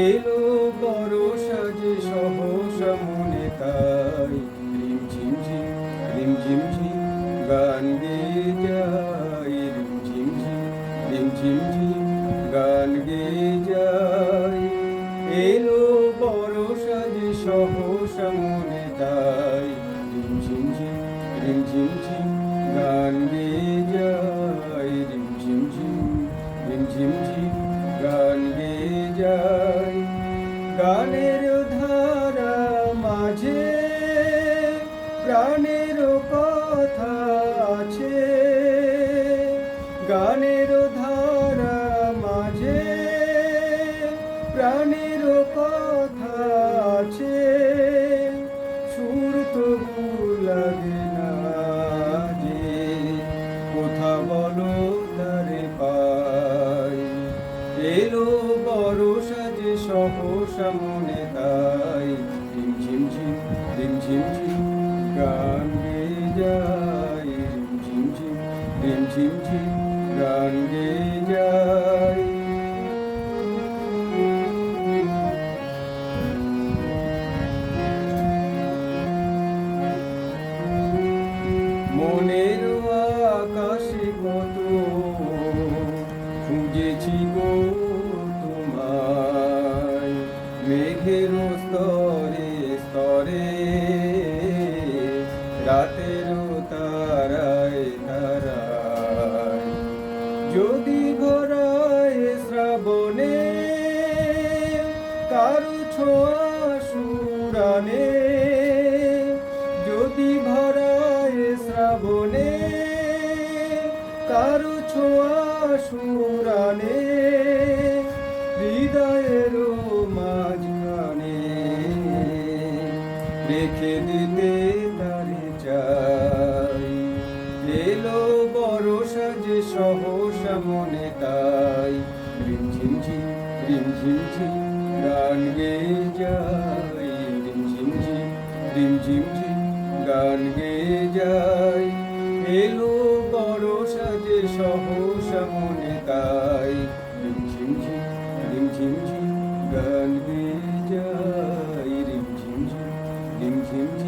এলো বড় সাজে সহসা মনে তাই রিম ঝিম ঝিম রিম ঝিম ঝিম গান গেয়ে যাই রিম ঝিম ঝিম রিম ঝিম ঝিম গান গেয়ে যাই এলো বড় সাজে সহসা মনে তাই রিম ঝিম ঝিম রিম ঝিম ঝিম গান গেয়ে যাই রিম ঝিম ঝিম রিম ঝিম ঝিম গান গেয়ে যাই গানের ধারা মাঝে প্রাণের কথা আছে গানের ধারা মাঝে প্রাণের কথা আছে সুর তবু লাগে না যে কোথা বলো তারে পাই এলো বড় সাজে সহসা মনে তাই রিম ঝিম ঝিম রিম ঝিম ঝিম গান গেয়ে যাই রিম ঝিম ঝিম রিম ঝিম ঝিম গান গেয়ে যাই মনের আকাশে কত খুঁজেছি গো তোমায় মেঘের স্তরে স্তরে রাতের তারায় তারায় যদি ভরায় শ্রাবণে কারু ছোঁয়া সুরানে যদি ভরায় শ্রাবণে কারু ছোঁয়া সুরানে হৃদয়ের মাঝখানে রেখে দিতে তারে চাই এলো বড় সাজে সহসা মনে তাই রিম ঝিম ঝিম রিম ঝিম ঝিম গান গেয়ে যাই রিম ঝিম ঝিম রিম ঝিম ঝিম গান গেয়ে যাই এলো বড় সাজে সহসা মনে তাই রিম ঝিম ঝিম রিম ঝিম ঝিম গান গেয়ে যাই রিম ঝিম ঝিম রিম ঝিম ঝিম